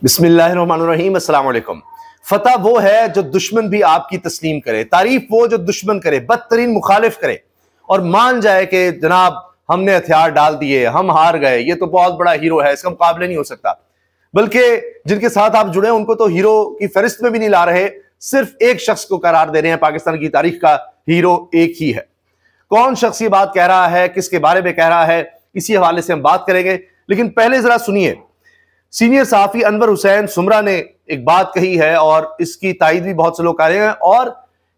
बिस्मिल्लाहिर्रहमानिर्रहीम, अस्सलाम वालेकुम। फतह वो है जो दुश्मन भी आपकी तस्लीम करे, तारीफ वो जो दुश्मन करे, बदतरीन मुखालिफ करे और मान जाए कि जनाब हमने हथियार डाल दिए, हम हार गए, ये तो बहुत बड़ा हीरो है, इसका मुकाबले नहीं हो सकता। बल्कि जिनके साथ आप जुड़े उनको तो हीरो की फहरिस्त में भी नहीं ला रहे, सिर्फ एक शख्स को करार दे रहे हैं पाकिस्तान की तारीख का हीरो एक ही है। कौन शख्स ये बात कह रहा है, किसके बारे में कह रहा है, इसी हवाले से हम बात करेंगे। लेकिन पहले जरा सुनिए, सीनियर सहाफी अनवर हुसैन सुमरा ने एक बात कही है और इसकी तायद भी बहुत से लोग कर रहे हैं और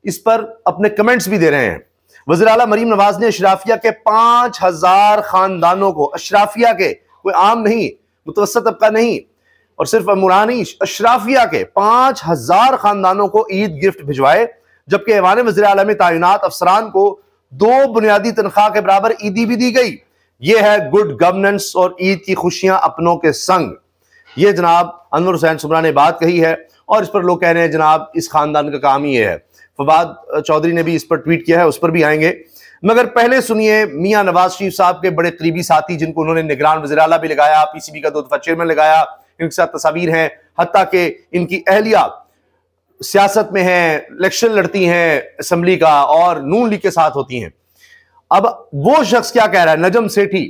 इस पर अपने कमेंट्स भी दे रहे हैं। वज़ीर आला मरीम नवाज ने अशराफिया के 5000 खानदानों को, अशराफिया के, कोई आम नहीं, मुतवस्सित तबका नहीं और सिर्फ अमूरा नहीं, अशराफिया के 5000 खानदानों को ईद गिफ्ट भिजवाए, जबकि ऐवान वज़ीर आला में तैनात अफसरान को 2 बुनियादी तनख्वाह के बराबर ईदी भी दी गई। यह है गुड गवर्नेंस और ईद की खुशियां अपनों के संग। ये जनाब अनवर हुसैन सुमरा ने बात कही है और इस पर लोग कह रहे हैं जनाब इस खानदान का काम ही है। फवाद चौधरी ने भी इस पर ट्वीट किया है, उस पर भी आएंगे। मगर पहले सुनिए मियां नवाज शरीफ साहब के बड़े करीबी साथी, जिनको उन्होंने निगरान वज़ीर आला भी लगाया, पीसीबी का 2 दफा चेयरमैन लगाया, इनके साथ तस्वीर हैं, हत्ता कि इनकी अहलिया सियासत में हैं, इलेक्शन लड़ती हैं असम्बली का और नून लीग के साथ होती हैं। अब वो शख्स क्या कह रहा है, नजम सेठी,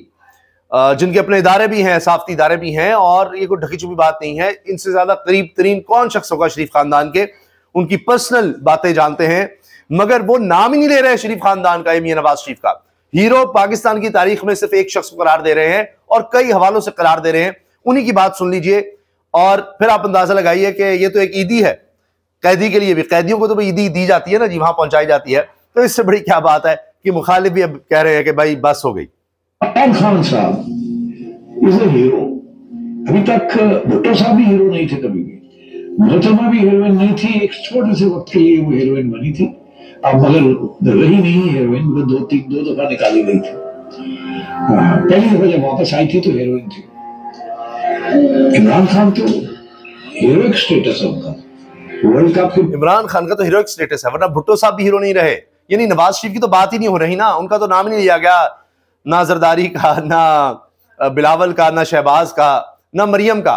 जिनके अपने इदारे भी हैं, साफ्ती इदारे भी हैं और ये कोई ढकी छुपी बात नहीं है, इनसे ज्यादा करीब तरीन कौन शख्स होगा शरीफ खानदान के, उनकी पर्सनल बातें जानते हैं, मगर वो नाम ही नहीं ले रहे शरीफ खानदान का, मियां नवाज शरीफ का। हीरो पाकिस्तान की तारीख में सिर्फ एक शख्स को करार दे रहे हैं और कई हवालों से करार दे रहे हैं। उन्हीं की बात सुन लीजिए और फिर आप अंदाजा लगाइए कि ये तो एक ईदी है, कैदी के लिए भी, कैदियों को तो ईदी दी जाती है ना जी, वहां पहुंचाई जाती है, तो इससे बड़ी क्या बात है कि मुखालिफ भी अब कह रहे हैं कि भाई बस हो गई। खान साहब इज ए हीरो। अभी तक भुट्टो साहब भी हीरो नहीं थे, कभी भी मोहतरमा भी हीरोइन नहीं थी, एक छोटे से वक्त के लिए वो हीरोइन बनी थी, अब मगर रही नहीं हीरोइन, वो 2 दफा निकाली गई थी। पहली दफा जब वापस आई थी तो हीरोइन थी। इमरान खान तो हीरोइक स्टेटस है उनका, वर्ल्ड कप। इमरान खान का तो हीरोइक स्टेटस है, वरना भुट्टो साहब भी हीरो नहीं रहे। यानी नवाज शरीफ की तो बात ही नहीं हो रही ना, उनका तो नाम ही नहीं लिया गया, ना जरदारी का, ना बिलावल का, ना शहबाज का, ना मरियम का।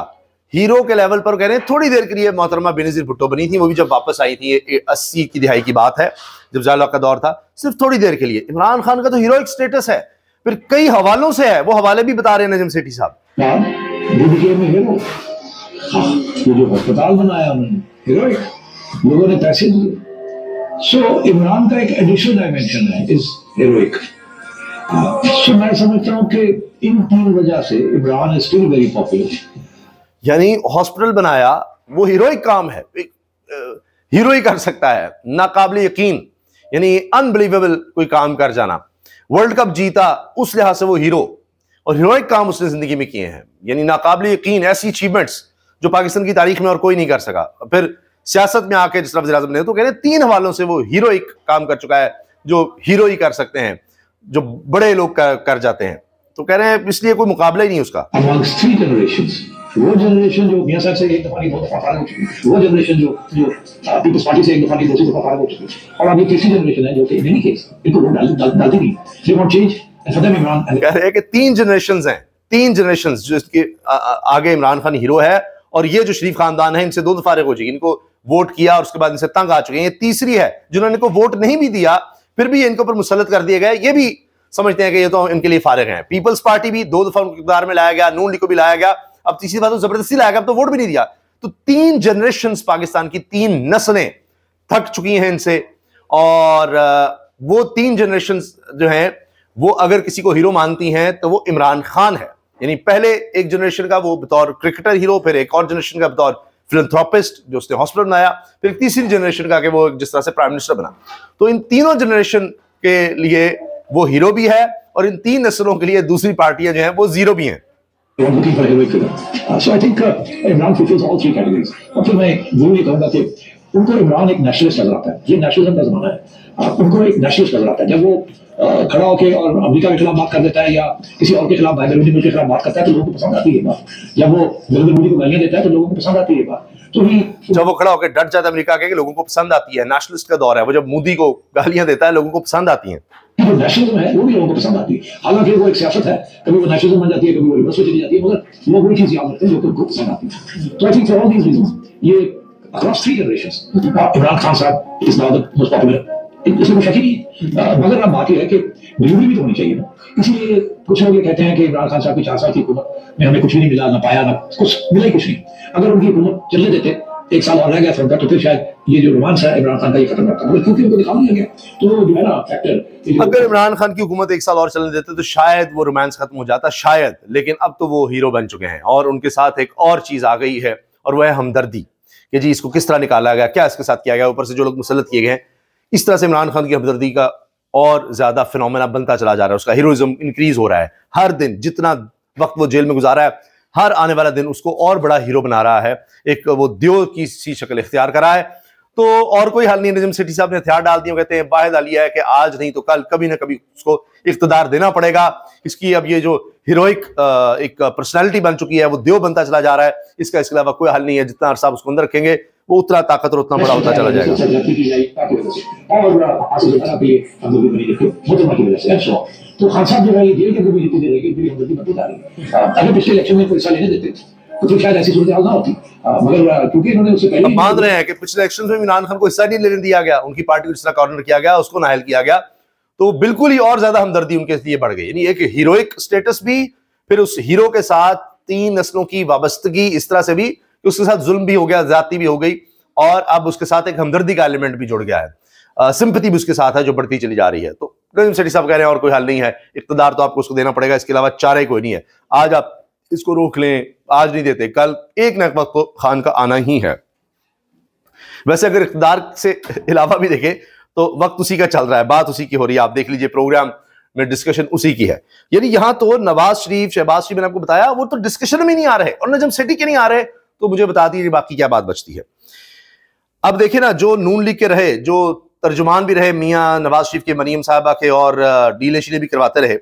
हीरो के लेवल पर कह रहे हैं। थोड़ी देर के लिए मोहतरमा बेनजीर भुट्टो बनी थी, वो भी जब वापस आई थी, 80 की दिहाई की बात है, जब ज़ालिया का दौर था, सिर्फ थोड़ी देर के लिए। इमरान खान का तो हीरोइक स्टेटस है, फिर कई हवालों से है, वो हवाले भी बता रहे हैं नजम सेठी साहब। जो अस्पताल बनाया उन्होंने, हीरोइक, लोगों ने पैसे दिए। सो इमरान का एक एडिशनल डायमेंशन है इस हीरोइक। सो मैं समझता हूं कि इन 3 वजह से Imran is still very popular. यानी हॉस्पिटल बनाया, वो हीरोइक काम है, हीरो ही कर सकता है, नाकाबिल यकीन, यानी अनबिलीवेबल कोई काम कर जाना। वर्ल्ड कप जीता, उस लिहाज से वो हीरो, और हीरोइक काम उसने जिंदगी में किए हैं, यानी नाकाबिल यकीन ऐसी अचीवमेंट्स जो पाकिस्तान की तारीख में और कोई नहीं कर सका। फिर सियासत में आके जिस तरह वज़ीर आज़म ने, तो कह रहे 3 हवालों से वो हीरोइक काम कर चुका है, जो हीरो ही कर सकते हैं, जो बड़े लोग कर जाते हैं। तो कह रहे हैं इसलिए कोई मुकाबला ही नहीं उसका। Amongst 3 generations, वो जनरेशन जो मियां साहब से 1 दफा नहीं 2 दफा फारिग हो चुकी, वो जनरेशन जो पीपल्स पार्टी से 1 दफा नहीं 2 दफा फारिग हो चुकी, और अब ये तीसरी जनरेशन है जो कि नहीं केस इनको वोट डालती नहीं, they want change and for them Imran. कह रहे हैं कि 3 जनरेशंस हैं, 3 जनरेशंस जो इसके आगे इमरान खान हीरो है, और ये जो शरीफ खानदान है इनसे 2 दफा फारिग हो चुकी, इनको वोट किया और उसके बाद इनसे तंग आ चुके हैं। ये तीसरी है जिन्होंने इनको वोट नहीं भी दिया, फिर भी इनके ऊपर मुसल्लत कर दिए गए, ये भी समझते हैं कि ये तो इनके लिए फारिग हैं। पीपल्स पार्टी भी 2 दफा उनके इक़्तिदार में लाया गया, नून लीग को भी लाया गया, अब तीसरी बार तो जबरदस्ती लाया गया, अब तो वोट भी नहीं दिया। तो 3 जनरेशंस, पाकिस्तान की 3 नस्लें थक चुकी हैं इनसे, और वो 3 जनरेशंस जो हैं वो अगर किसी को हीरो मानती हैं तो वो इमरान खान है। यानी पहले एक जनरेशन का वो बतौर क्रिकेटर हीरो, फिर एक और जनरेशन का बतौर फिलैंथ्रोपिस्ट जो उसने हॉस्पिटल बनाया, फिर एक तीसरी जनरेशन का कि वो जिस तरह से प्राइम मिनिस्टर बना। तो इन तीनों जनरेशन के लिए वो हीरो भी है और इन 3 नस्लों के लिए दूसरी पार्टियां जो हैं वो जीरो भी हैं। So I think Imran fulfills all 3 categories. और फिर मैं वो ये कहूँगा कि उनको इमरान एक नेशनलिस्ट नजर आता है, ये नेशनलिज्म का जमाना है, उनको एक नेशनलिस्ट नजर आता है। जब वो खड़ा होकर और अमेरिका के खिलाफ बात कर देता है या किसी और के खिलाफ, बैरूनी मुल्क के खिलाफ बात करता है, तो लोगों को पसंद आती है बात। जब वो नरेंद्र मोदी को गालियां देता है तो लोगों को पसंद आती है बात। तो ही जब वो खड़ा होकर डट जाता है अमेरिका के, लोगों को पसंद आती है, नेशनलिस्ट का दौर है, वो जब मोदी को गालियां देता है लोगों को पसंद आती हैं। जो नेशनलिज्म है वो भी लोगों को पसंद आती है। हालांकि वो एक सियासत है, कभी वो नेशनलिज्म बन जाती है, कभी वो रिवर्स में चली जाती है, मगर लोग वही चीज याद रखते हैं जो कि उनको पसंद आती है। तो I think for all these reasons ये अक्रॉस 3 जनरेशंस इमरान खान साहब is now the most popular, इसमें कोई शक ही नहीं। मगर अब बात यह है कि डिलीवरी भी तो होनी चाहिए ना, इसीलिए कुछ लोग ये कहते हैं कि इमरान खान साहब की 4 साल की हुकूमत में हमें कुछ भी नहीं मिला, ना पाया, ना कुछ मिला ही कुछ नहीं। अगर उनकी हुकूमत चलने देते, 1 साल और रह गया था तो फिर शायद ये जो रोमांस है इमरान खान का ये खत्म होता, मगर क्योंकि उनको निकाल दिया गया तो जो है ना फैक्टर, अगर इमरान खान की हुकूमत 1 साल और चलने देते तो शायद वो रोमांस खत्म हो जाता, शायद। लेकिन अब तो वो हीरो बन चुके हैं और उनके साथ एक और चीज आ गई है और वह है हमदर्दी, कि जी इसको किस तरह निकाला गया, क्या इसके साथ किया गया, ऊपर से जो लोग मुसल्लत किए गए हैं। इस तरह से इमरान खान की हमदर्दी का और ज्यादा फिनोमेना बनता चला जा रहा है, उसका हीरोइज्म इंक्रीज हो रहा है हर दिन। जितना वक्त वो जेल में गुजारा है, हर आने वाला दिन उसको और बड़ा हीरो बना रहा है, एक वो देव की सी शक्ल इख्तियार करा है। तो और कोई हल नहीं। नजम सेठी साहब ने हथियार डाल दिए, कहते हैं वाहिद आलिया है कि आज नहीं तो कल कभी ना कभी उसको इख्तिदार देना पड़ेगा। इसकी अब ये जो हीरोइक एक पर्सनैलिटी बन चुकी है, वो देव बनता चला जा रहा है। इसका इसके अलावा कोई हल नहीं है। जितना अरसा उसको अंदर रखेंगे वो उतना ताकतवर, उतना बड़ा होता चला जाएगा। तो खान साहब जो है ये जेल के अंदर भी जीते रहेंगे, हमदर्दी बनती जा रही है। अगर पिछले इलेक्शन में कोई हिस्सा लेने देते तो फिर शायद ऐसी सूरत हाल ना होती, मगर क्योंकि इन्होंने उससे पहले मान रहे हैं कि पिछले इलेक्शन में इमरान खान को हिस्सा नहीं लेने दिया गया, उनकी पार्टी को जिस तरह कॉर्नर किया गया, उसको नाहल किया गया, तो बिल्कुल ही और ज्यादा हमदर्दी उनके लिए बढ़ गई। यानी एक हीरोइक स्टेटस भी, फिर उस हीरो के साथ 3 नस्लों की वाबस्तगी इस तरह से भी कि उसके साथ जुल्म भी हो गया, ज्यादती भी हो गई, और अब उसके साथ एक हमदर्दी का एलिमेंट भी जुड़ गया है, सिंपैथी भी उसके साथ है जो बढ़ती चली जा रही है। तो नजीम सेठी साहब कह रहे हैं और कोई हल नहीं है, इख्तिदार तो आपको उसको देना पड़ेगा, इसके अलावा चारा ही कोई नहीं है। आज आप इसको रोक लें, आज नहीं देते, कल एक न एक वक्त तो खान का आना ही है। वैसे अगर इख्तिदार से अलावा भी देखें तो वक्त उसी का चल रहा है, बात उसी की हो रही है। आप देख लीजिए प्रोग्राम में डिस्कशन उसी की है। यानी यहां तो नवाज शरीफ, शहबाज शरीफ, मैंने आपको बताया, वो तो डिस्कशन में नहीं आ रहे, और नजम सेठी के नहीं आ रहे, तो मुझे बता दीजिए बाकी क्या बात बचती है। अब देखिए ना, जो नून लीग के रहे, जो तर्जुमान भी रहे मियां नवाज शरीफ के, मरीम साहबा के, और डीले शीले भी करवाते रहे,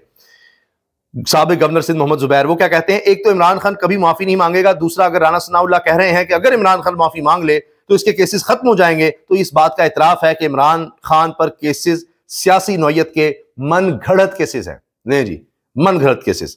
साबिक गवर्नर सिंध मोहम्मद जुबैर, वो क्या कहते हैं, एक तो इमरान खान कभी माफी नहीं मांगेगा, दूसरा अगर राना सनाउल्लाह कह रहे हैं कि अगर इमरान खान माफी मांग ले तो इसके केसेस खत्म हो जाएंगे, तो इस बात का इतराफ है कि इमरान खान पर केसेस सियासी नौयत के मन घड़त केसेस हैं। नहीं जी, मन घड़त केसेस।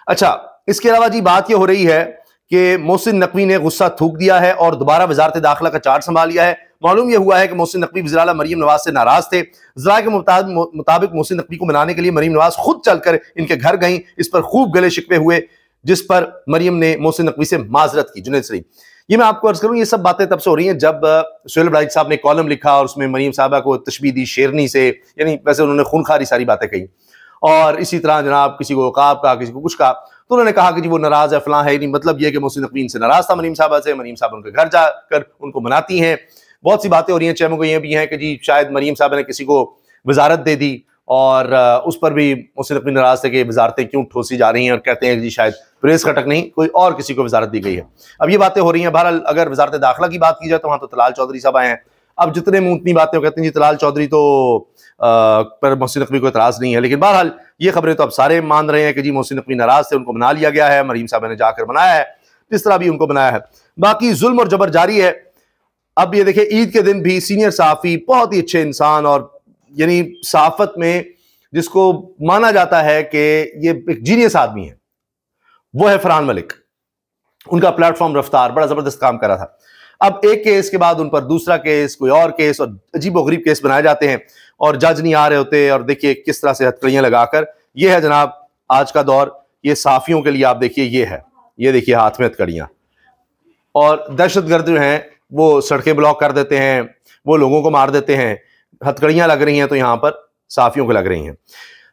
अच्छा, इसके अलावा जी बात यह हो रही है कि मोहसिन नकवी ने गुस्सा थूक दिया है और दोबारा वजारत दाखिला का चार्ज संभाल लिया है। मालूम यह हुआ है कि मोहसिन नकवी वज़ीर आला मरीम नवाज से नाराज थे। ज़रा के मुताबिक मोहसिन नकवी को मनाने के लिए मरीम नवाज खुद चलकर इनके घर गई, इस पर खूब गले शिकवे हुए, जिस पर मरीम ने मोहसिन नकवी से माजरत की। जुनैद शरीफ, ये मैं आपको अर्ज करूं, ये सब बातें तब से हो रही हैं जब सुहेल बड़ाई साहब ने कॉलम लिखा और उसमें मरीम साहबा को तशबीह दी शेरनी से, यानी वैसे उन्होंने खूनखारी सारी बातें कही, और इसी तरह जनाब किसी को औकाब का, किसी को कुछ कहा, तो उन्होंने कहा कि जी वो नाराज है, फलां है। नहीं, मतलब ये कि मोहसिन नकवी इनसे नाराज था मरीम साहबा से, मरीम साहब उनके घर जाकर उनको मनाती हैं। बहुत सी बातें हो रही हैं, चैमों को ये भी हैं कि जी शायद मरीम साहब ने किसी को वजारत दे दी, और उस पर भी मोहसिन नकवी नाराज थे कि वजारतें क्यों ठोसी जा रही हैं, और कहते हैं कि जी शायद प्रेस खटक नहीं, कोई और किसी को वजारत दी गई है। अब ये बातें हो रही हैं। बहरहाल अगर वजारत दाखिला की बात की जाए तो वहाँ तो तलाल चौधरी साहब आए हैं। अब जितने मुंह उतनी बातें हो, कहते हैं जी तलाल चौधरी तो पर मोहसिन नकवी को एतराज नहीं है, लेकिन बहरहाल ये खबरें तो अब सारे मान रहे हैं कि जी मोहसिन नकवी नाराज थे, उनको मना लिया गया है, मरीम साहब ने जाकर बनाया है, इस तरह भी उनको बनाया है। बाकी जुल्म और जबर जारी है। अब ये देखिए, ईद के दिन भी सीनियर सहाफी, बहुत ही अच्छे इंसान, और यानी सहाफत में जिसको माना जाता है कि ये एक जीनियस आदमी है, वो है फरहान मलिक। उनका प्लेटफॉर्म रफ्तार बड़ा जबरदस्त काम कर रहा था। अब एक केस के बाद उन पर दूसरा केस, कोई और केस, और अजीबोगरीब केस बनाए जाते हैं और जज नहीं आ रहे होते, और देखिए किस तरह से हथकड़ियां लगाकर, ये है जनाब आज का दौर। ये साफियों के लिए आप देखिए, ये है, ये देखिए हाथ में हथकड़ियां, और दहशतगर्द जो हैं वो सड़कें ब्लॉक कर देते हैं, वो लोगों को मार देते हैं। हथकड़ियां लग रही हैं तो यहां पर साफियों को लग रही हैं।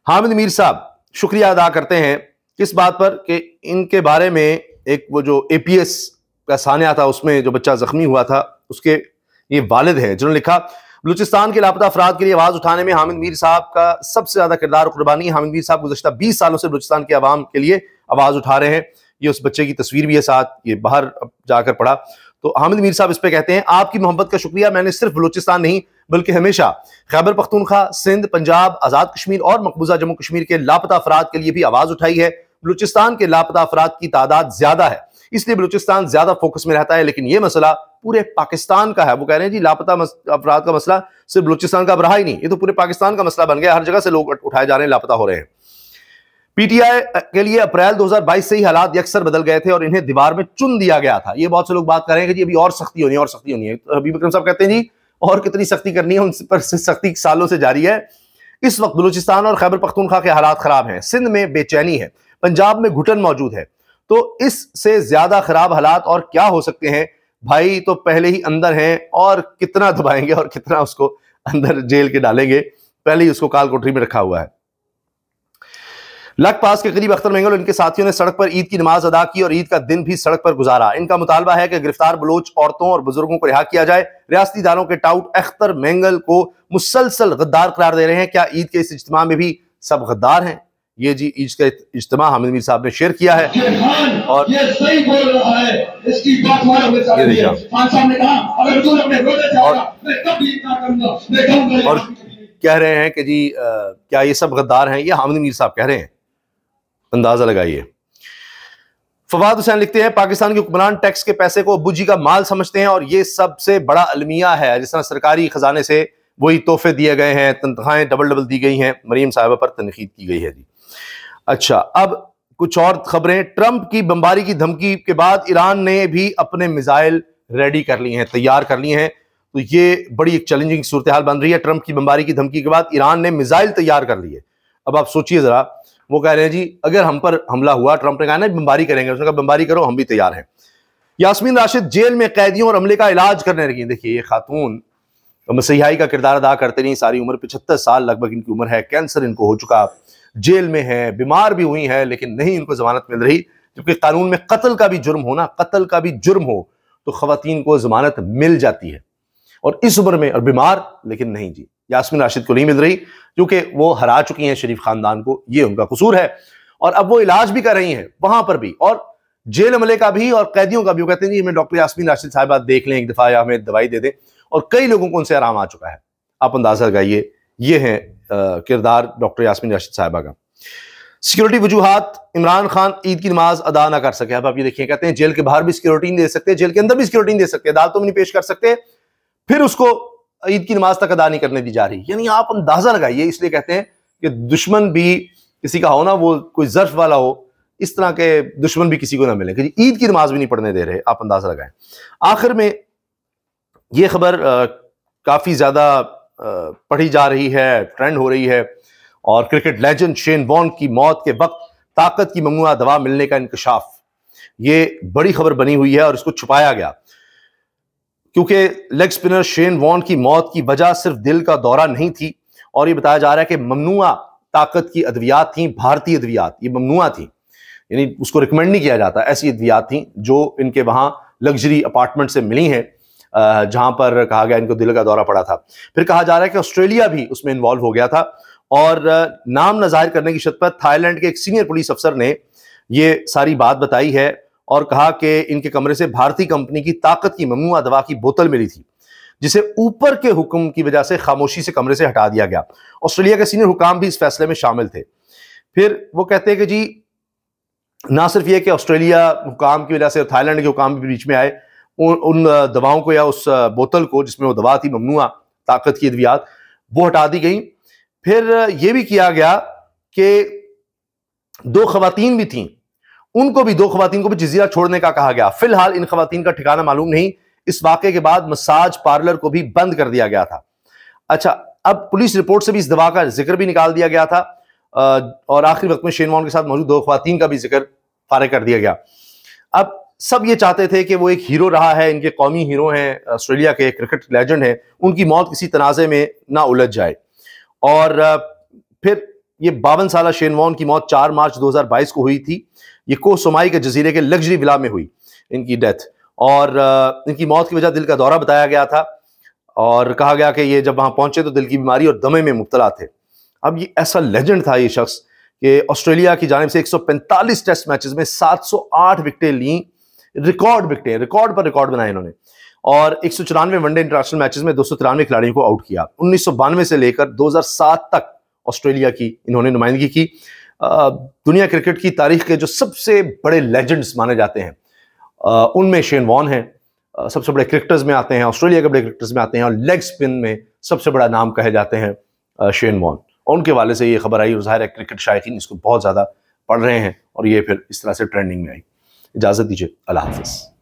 हामिद मीर साहब शुक्रिया अदा करते हैं किस बात पर कि इनके बारे में एक वो जो APS का सानिया था, उसमें जो बच्चा जख्मी हुआ था, उसके ये वालिद है जिन्होंने लिखा, बलूचिस्तान के लापता अफराद के लिए आवाज उठाने में हामिद मीर साहब का सबसे ज्यादा किरदार और कुर्बानी। हामिद मीर साहब गुज़श्ता 20 सालों से बलूचिस्तान के अवाम के लिए आवाज उठा रहे हैं। ये उस बच्चे की तस्वीर भी है साथ, ये बाहर जाकर पढ़ा। तो हामिद मीर साहब इस पे कहते हैं, आपकी मोहब्बत का शुक्रिया। मैंने सिर्फ बलूचिस्तान नहीं बल्कि हमेशा खैबर पख्तूनख्वा, सिंध, पंजाब, आजाद कश्मीर और मकबूजा जम्मू कश्मीर के लापता अफराद के लिए भी आवाज उठाई है। बलूचिस्तान के लापता अफराद की तादाद ज्यादा है, इसलिए बलूचिस्तान ज्यादा फोकस में रहता है। लेकिन यह मसला पूरे पाकिस्तान का है। वो कह रहे हैं जी लापता अफराद का मसला सिर्फ बलूचिस्तान का अब रहा ही नहीं, ये तो पूरे पाकिस्तान का मसला बन गया, हर जगह से लोग उठाए जा रहे हैं, लापता हो रहे हैं। पीटीआई के लिए अप्रैल 2022 से ही हालात यकसर बदल गए थे और इन्हें दीवार में चुन दिया गया था। ये बहुत से लोग बात कर रहे हैं कि जी अभी और सख्ती होनी है, और सख्ती होनी है। तो हबीब अकरम साहब कहते हैं जी और कितनी सख्ती करनी है, उन पर सख्ती सालों से जारी है। इस वक्त बलूचिस्तान और खैबर पख्तूनख्वा के हालात खराब हैं, सिंध में बेचैनी है, पंजाब में घुटन मौजूद है। तो इससे ज्यादा खराब हालात और क्या हो सकते हैं? भाई तो पहले ही अंदर हैं और कितना दबाएंगे और कितना उसको अंदर जेल के डालेंगे, पहले ही उसको काल कोठरी में रखा हुआ है। लखपास के करीब अख्तर मेंगल और इनके साथियों ने सड़क पर ईद की नमाज अदा की और ईद का दिन भी सड़क पर गुजारा। इनका मुतालबा है कि गिरफ्तार बलोच औरतों और बुजुर्गों को रिहा किया जाए। रियासती इदारों के टाउट अख्तर मेंगल को मुसलसल गद्दार करार दे रहे हैं। क्या ईद के इस इज्तिमा में भी सब गद्दार हैं? ये जी ईद का इज्तिमा हामिद मीर साहब ने शेयर किया है और ये सही बोल रहा है, इसकी बात और कह रहे हैं कि जी क्या ये सब गद्दार हैं? ये हामिद मीर साहब कह रहे हैं, अंदाजा लगाइए। फवाद हुसैन लिखते हैं पाकिस्तान के हुक्मरान टैक्स के पैसे को अब्बू जी का माल समझते हैं और ये सबसे बड़ा अलमिया है। जिस तरह सरकारी खजाने से वही तोहफे दिए गए हैं, तनख्वाहें डबल डबल दी गई हैं। मरीम साहिबा पर तनकीद की गई है जी। अच्छा, अब कुछ और खबरें। ट्रंप की बमबारी की धमकी के बाद ईरान ने भी अपने मिसाइल रेडी कर लिए हैं, तैयार कर लिए हैं। तो ये बड़ी एक चैलेंजिंग सूरत हाल बन रही है। ट्रंप की बमबारी की धमकी के बाद ईरान ने मिसाइल तैयार कर लिए। अब आप सोचिए जरा, वो कह रहे हैं जी अगर हम पर हमला हुआ, ट्रंप ने कहा ना बमबारी करेंगे, उसने कहा बमबारी करो, हम भी तैयार हैं। यास्मीन राशिद जेल में कैदियों और अमले का इलाज करने लगी। देखिए ये खातून मसीहाई का किरदार अदा करते नहीं, सारी उम्र 75 साल लगभग इनकी उम्र है, कैंसर इनको हो चुका, जेल में है, बीमार भी हुई है, लेकिन नहीं इनको जमानत मिल रही। जबकि कानून में कत्ल का भी जुर्म हो ना, कत्ल का भी जुर्म हो तो खवातीन को जमानत मिल जाती है, और इस उम्र में और बीमार, लेकिन नहीं जी, यास्मीन राशिद को नहीं मिल रही क्योंकि वो हरा चुकी हैं शरीफ खानदान को, ये उनका कसूर है। और अब वो इलाज भी कर रही हैं वहां पर भी, और जेल अमले का भी और कैदियों का भी। वो कहते हैं जी हमें डॉक्टर यास्मीन राशिद साहिबा देख लें एक दफा, या हमें दवाई दे दें, और कई लोगों को उनसे आराम आ चुका है। आप अंदाजा लगाइए, ये है किरदार डॉक्टर यास्मीन राशिद साहिबा का। सिक्योरिटी वजूहात, इमरान खान ईद की नमाज अदा ना कर सके। अब आप ये देखिए, कहते हैं जेल के बाहर भी सिक्योरिटी नहीं दे सकते, जेल के अंदर भी सिक्योरिटी नहीं दे सकते, अदालतों में नहीं पेश कर सकते, फिर उसको ईद की नमाज तक अदा नहीं करने दी जा रही। यानी आप अंदाजा लगाइए, इसलिए कहते हैं कि दुश्मन भी किसी का हो ना, वो कोई जर्फ वाला हो, इस तरह के दुश्मन भी किसी को ना मिले कि ईद की नमाज भी नहीं पढ़ने दे रहे। आप अंदाजा लगाएं। आखिर में ये खबर काफी ज्यादा पढ़ी जा रही है, ट्रेंड हो रही है, और क्रिकेट लेजेंड शेन वॉर्न की मौत के वक्त ताकत की ममनुआ दवा मिलने का इंकशाफ, ये बड़ी खबर बनी हुई है और इसको छुपाया गया क्योंकि लेग स्पिनर शेन वॉर्न की मौत की वजह सिर्फ दिल का दौरा नहीं थी, और ये बताया जा रहा है कि ममनुआ ताकत की अद्वियात थी, भारतीय अद्वियात, ये ममनुआ थी, यानी उसको रिकमेंड नहीं किया जाता। ऐसी अद्वियात थी जो इनके वहां लग्जरी अपार्टमेंट से मिली हैं, जहां पर कहा गया इनको दिल का दौरा पड़ा था। फिर कहा जा रहा है कि ऑस्ट्रेलिया भी उसमें इन्वॉल्व हो गया था, और नाम न जाहिर करने की शर्त पर थाईलैंड के एक सीनियर पुलिस अफसर ने यह सारी बात बताई है और कहा कि इनके कमरे से भारतीय कंपनी की ताकत की ममनुआ दवा की बोतल मिली थी, जिसे ऊपर के हुक्म की वजह से खामोशी से कमरे से हटा दिया गया। ऑस्ट्रेलिया के सीनियर हुकाम भी इस फैसले में शामिल थे। फिर वो कहते हैं कि जी ना सिर्फ ये कि ऑस्ट्रेलिया हुकाम की वजह से थाईलैंड के हुकाम भी बीच में आए, उन दवाओं को या उस बोतल को जिसमें वो दवा थी ममनुआ ताकत की अद्वियात, वो हटा दी गई। फिर यह भी किया गया कि दो खवातीन भी थीं, उनको भी, दो खवातीन को भी जजीरा छोड़ने का कहा गया। फिलहाल इन खवातीन का ठिकाना मालूम नहीं। इस वाकये के बाद मसाज पार्लर को भी बंद कर दिया गया था। अच्छा, अब पुलिस रिपोर्ट से भी इस दवा का जिक्र भी निकाल दिया गया था, और आखिरी वक्त में शेन वॉर्न के साथ मौजूद दो खवातीन का भी जिक्र फारिग कर दिया गया। अब सब ये चाहते थे कि वो एक हीरो रहा है, इनके कौमी हीरो हैं, ऑस्ट्रेलिया के क्रिकेट लेजेंड हैं, उनकी मौत किसी तनाज़े में ना उलझ जाए। और फिर ये 52 साल शेन वॉर्न की मौत 4 मार्च 2022 को हुई थी। ये को सोमाई के जजीरे के लग्जरी विला में हुई इनकी डेथ, और इनकी मौत की वजह दिल का दौरा बताया गया था, और कहा गया कि ये जब वहां पहुंचे तो दिल की बीमारी और दमे में मुब्तला थे। अब ये ऐसा लेजेंड था ये शख्स कि ऑस्ट्रेलिया की जानिब से 145 टेस्ट मैचेस में 708 विकेटें ली, रिकॉर्ड विकेटें, रिकॉर्ड पर रिकॉर्ड बनाए इन्होंने, और 194 वनडे इंटरनेशनल मैचेस में 293 खिलाड़ियों को आउट किया। 1992 से लेकर 2007 तक ऑस्ट्रेलिया की इन्होंने नुमाइंदगी की। दुनिया क्रिकेट की तारीख के जो सबसे बड़े लेजेंड्स माने जाते हैं, उनमें शेन वॉर्न है, सबसे बड़े क्रिकेटर्स में आते हैं, ऑस्ट्रेलिया के बड़े क्रिकेटर्स में आते हैं, और लेग स्पिन में सबसे बड़ा नाम कहे जाते हैं शेन वॉर्न। और उनके वाले से ये खबर आई और ज़ाहिर है क्रिकेट शायकीन इसको बहुत ज़्यादा पढ़ रहे हैं और ये फिर इस तरह से ट्रेंडिंग में आई। इजाज़त दीजिए, अल्लाह हाफ़िज़।